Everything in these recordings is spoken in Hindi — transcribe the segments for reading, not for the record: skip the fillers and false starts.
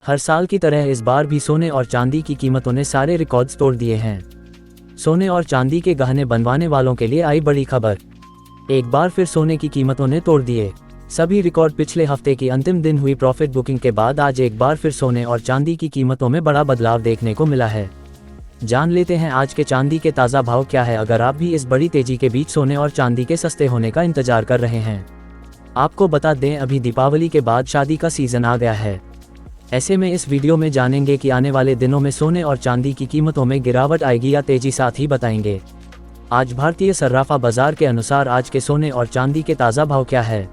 हर साल की तरह इस बार भी सोने और चांदी की कीमतों ने सारे रिकॉर्ड्स तोड़ दिए हैं। सोने और चांदी के गहने बनवाने वालों के लिए आई बड़ी खबर। एक बार फिर सोने की कीमतों ने तोड़ दिए सभी रिकॉर्ड। पिछले हफ्ते की अंतिम दिन हुई प्रॉफिट बुकिंग के बाद आज एक बार फिर सोने और चांदी की कीमतों में बड़ा बदलाव देखने को मिला है। जान लेते हैं आज के चांदी के ताज़ा भाव क्या है। अगर आप भी इस बड़ी तेजी के बीच सोने और चांदी के सस्ते होने का इंतजार कर रहे हैं, आपको बता दें अभी दीपावली के बाद शादी का सीजन आ गया है। ऐसे में इस वीडियो में जानेंगे कि आने वाले दिनों में सोने और चांदी की कीमतों में गिरावट आएगी या तेजी, साथ ही बताएंगे आज भारतीय सर्राफा बाजार के अनुसार आज के सोने और चांदी के ताज़ा भाव क्या है।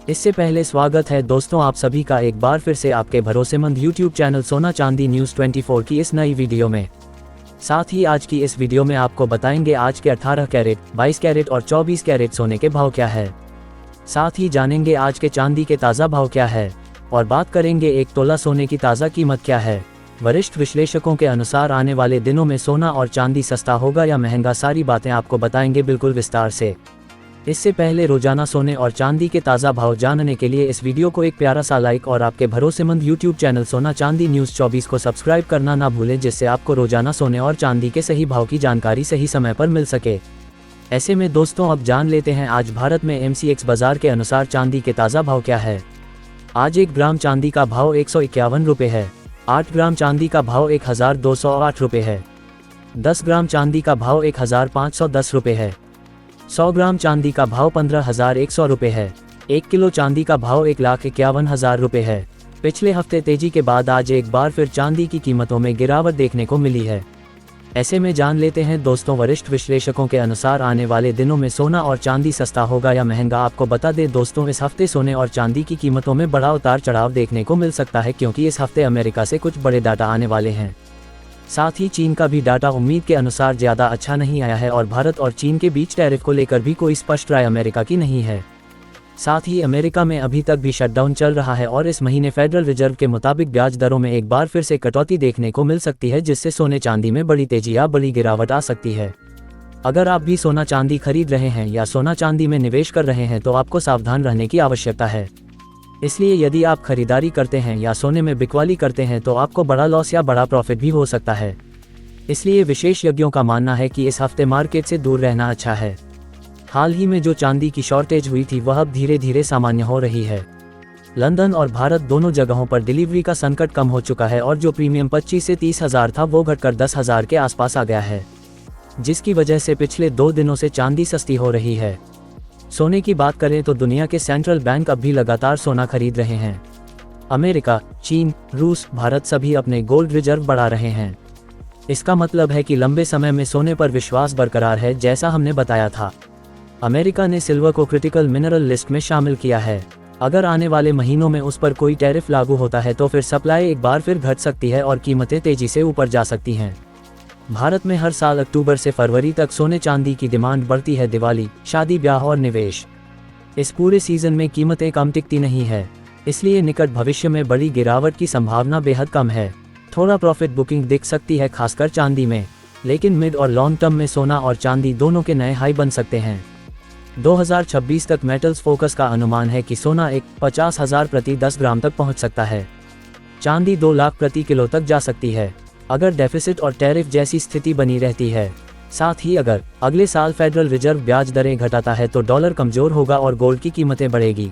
इससे पहले स्वागत है दोस्तों आप सभी का एक बार फिर से आपके भरोसेमंद YouTube चैनल सोना चांदी न्यूज़ 24 की इस नई वीडियो में। साथ ही आज की इस वीडियो में आपको बताएंगे आज के 18 कैरेट, 22 कैरेट और 24 कैरेट सोने के भाव क्या है। साथ ही जानेंगे आज के चांदी के ताज़ा भाव क्या है और बात करेंगे 1 तोला सोने की ताज़ा कीमत क्या है। वरिष्ठ विश्लेषकों के अनुसार आने वाले दिनों में सोना और चांदी सस्ता होगा या महंगा, सारी बातें आपको बताएंगे बिल्कुल विस्तार से। इससे पहले रोजाना सोने और चांदी के ताज़ा भाव जानने के लिए इस वीडियो को एक प्यारा सा लाइक और आपके भरोसेमंद YouTube चैनल सोना चांदी न्यूज़ 24 को सब्सक्राइब करना ना भूलें, जिससे आपको रोजाना सोने और चांदी के सही भाव की जानकारी सही समय पर मिल सके। ऐसे में दोस्तों अब जान लेते हैं आज भारत में MCX बाजार के अनुसार चांदी के ताज़ा भाव क्या है। आज 1 ग्राम चांदी का भाव 151 रुपये है। 8 ग्राम चांदी का भाव 1208 रुपये है। 10 ग्राम चांदी का भाव 1510 रुपये है। 100 ग्राम चांदी का भाव 15,100 रुपये है। 1 किलो चांदी का भाव 1,51,000 रुपये है। पिछले हफ्ते तेजी के बाद आज एक बार फिर चांदी की कीमतों में गिरावट देखने को मिली है। ऐसे में जान लेते हैं दोस्तों वरिष्ठ विश्लेषकों के अनुसार आने वाले दिनों में सोना और चांदी सस्ता होगा या महंगा। आपको बता दें दोस्तों इस हफ्ते सोने और चांदी की कीमतों में बड़ा उतार चढ़ाव देखने को मिल सकता है, क्योंकि इस हफ्ते अमेरिका से कुछ बड़े डाटा आने वाले हैं। साथ ही चीन का भी डाटा उम्मीद के अनुसार ज़्यादा अच्छा नहीं आया है और भारत और चीन के बीच टैरिफ को लेकर भी कोई स्पष्ट राय अमेरिका की नहीं है। साथ ही अमेरिका में अभी तक भी शटडाउन चल रहा है और इस महीने फेडरल रिजर्व के मुताबिक ब्याज दरों में एक बार फिर से कटौती देखने को मिल सकती है, जिससे सोने चांदी में बड़ी तेजी या बड़ी गिरावट आ सकती है। अगर आप भी सोना चांदी खरीद रहे हैं या सोना चांदी में निवेश कर रहे हैं तो आपको सावधान रहने की आवश्यकता है। इसलिए यदि आप खरीदारी करते हैं या सोने में बिकवाली करते हैं तो आपको बड़ा लॉस या बड़ा प्रॉफिट भी हो सकता है। इसलिए विशेषज्ञों का मानना है कि इस हफ्ते मार्केट से दूर रहना अच्छा है। हाल ही में जो चांदी की शॉर्टेज हुई थी वह अब धीरे धीरे सामान्य हो रही है। लंदन और भारत दोनों जगहों पर डिलीवरी का संकट कम हो चुका है और जो प्रीमियम 25 से 30 हज़ार था वो घटकर 10,000 के आसपास आ गया है, जिसकी वजह से पिछले 2 दिनों से चांदी सस्ती हो रही है। सोने की बात करें तो दुनिया के सेंट्रल बैंक अब भी लगातार सोना खरीद रहे हैं। अमेरिका, चीन, रूस, भारत सभी अपने गोल्ड रिजर्व बढ़ा रहे हैं। इसका मतलब है कि लंबे समय में सोने पर विश्वास बरकरार है, जैसा हमने बताया था। अमेरिका ने सिल्वर को क्रिटिकल मिनरल लिस्ट में शामिल किया है। अगर आने वाले महीनों में उस पर कोई टैरिफ लागू होता है तो फिर सप्लाई एक बार फिर घट सकती है और कीमतें तेजी से ऊपर जा सकती हैं। भारत में हर साल अक्टूबर से फरवरी तक सोने चांदी की डिमांड बढ़ती है। दिवाली, शादी ब्याह और निवेश, इस पूरे सीजन में कीमतें कम टिकती नहीं है, इसलिए निकट भविष्य में बड़ी गिरावट की संभावना बेहद कम है। थोड़ा प्रॉफिट बुकिंग दिख सकती है खासकर चांदी में, लेकिन मिड और लॉन्ग टर्म में सोना और चांदी दोनों के नए हाई बन सकते हैं। 2026 तक मेटल्स फोकस का अनुमान है कि सोना 50,000 प्रति 10 ग्राम तक पहुंच सकता है। चांदी 2 लाख प्रति किलो तक जा सकती है अगर डेफिसिट और टैरिफ जैसी स्थिति बनी रहती है। साथ ही अगर अगले साल फेडरल रिजर्व ब्याज दरें घटाता है तो डॉलर कमजोर होगा और गोल्ड की कीमतें बढ़ेगी।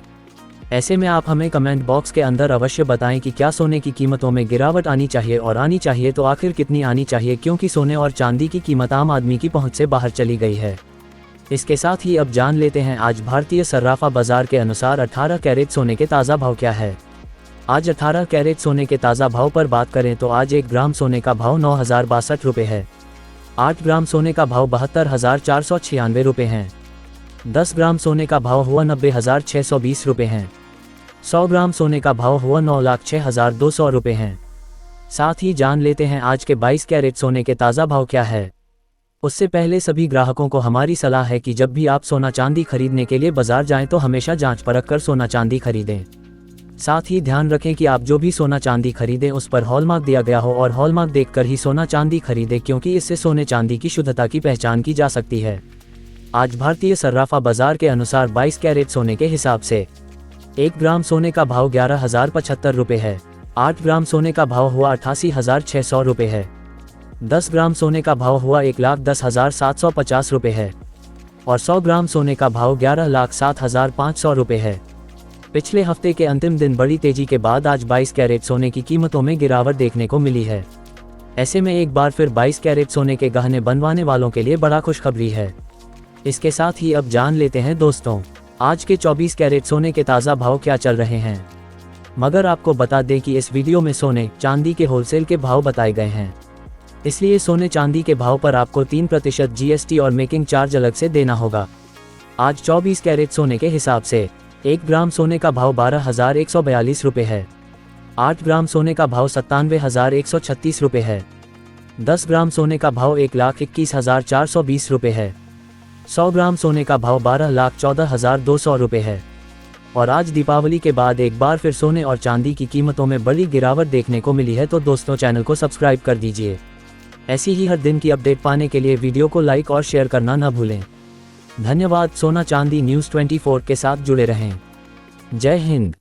ऐसे में आप हमें कमेंट बॉक्स के अंदर अवश्य बताएं कि क्या सोने की कीमतों में गिरावट आनी चाहिए और आनी चाहिए तो आखिर कितनी आनी चाहिए, क्योंकि सोने और चांदी की कीमत आम आदमी की पहुंच से बाहर चली गई है। इसके साथ ही अब जान लेते हैं आज भारतीय सर्राफा बाजार के अनुसार 18 कैरेट सोने के ताज़ा भाव क्या है। आज 18 कैरेट सोने के ताज़ा भाव पर बात करें तो आज 1 ग्राम सोने का भाव 9,062 रुपये है। 8 ग्राम सोने का भाव 72,496 रुपये हैं। 10 ग्राम सोने का भाव हुआ 90,620 रुपये हैं। 100 ग्राम सोने का भाव हुआ 9,06,200 रुपये हैं। साथ ही जान लेते हैं आज के 22 कैरेट सोने के ताज़ा भाव क्या है। उससे पहले सभी ग्राहकों को हमारी सलाह है कि जब भी आप सोना चांदी खरीदने के लिए बाजार जाएं तो हमेशा जांच परख कर सोना चांदी खरीदें। साथ ही ध्यान रखें कि आप जो भी सोना चांदी खरीदें उस पर हॉलमार्क दिया गया हो और हॉलमार्क देखकर ही सोना चांदी खरीदें, क्योंकि इससे सोने चांदी की शुद्धता की पहचान की जा सकती है। आज भारतीय सर्राफा बाजार के अनुसार 22 कैरेट सोने के हिसाब से 1 ग्राम सोने का भाव 11,075 रुपये है। 8 ग्राम सोने का भाव हुआ 88,600 रुपये है। 10 ग्राम सोने का भाव हुआ 1,10,750 रुपये है और 100 ग्राम सोने का भाव 11,07,500 रुपये है। पिछले हफ्ते के अंतिम दिन बड़ी तेजी के बाद आज 22 कैरेट सोने की कीमतों में गिरावट देखने को मिली है। ऐसे में एक बार फिर 22 कैरेट सोने के गहने बनवाने वालों के लिए बड़ा खुशखबरी है। इसके साथ ही अब जान लेते हैं दोस्तों, आज के 24 कैरेट सोने के ताज़ा भाव क्या चल रहे हैं। मगर आपको बता दें कि इस वीडियो में सोने चांदी के होलसेल के भाव बताए गए हैं, इसलिए सोने चांदी के भाव पर आपको 3% GST और मेकिंग चार्ज अलग से देना होगा। आज 24 कैरेट सोने के हिसाब से 1 ग्राम सोने का भाव 12,142 रुपये है। 8 ग्राम सोने का भाव 97,136 रुपये है। 10 ग्राम सोने का भाव 1,21,420 रुपये है। 100 ग्राम सोने का भाव 12,14,200 रुपये है। और आज दीपावली के बाद एक बार फिर सोने और चांदी की कीमतों में बड़ी गिरावट देखने को मिली है, तो दोस्तों चैनल को सब्सक्राइब कर दीजिए। ऐसी ही हर दिन की अपडेट पाने के लिए वीडियो को लाइक और शेयर करना न भूलें। धन्यवाद। सोना चांदी न्यूज़ 24 के साथ जुड़े रहें। जय हिंद।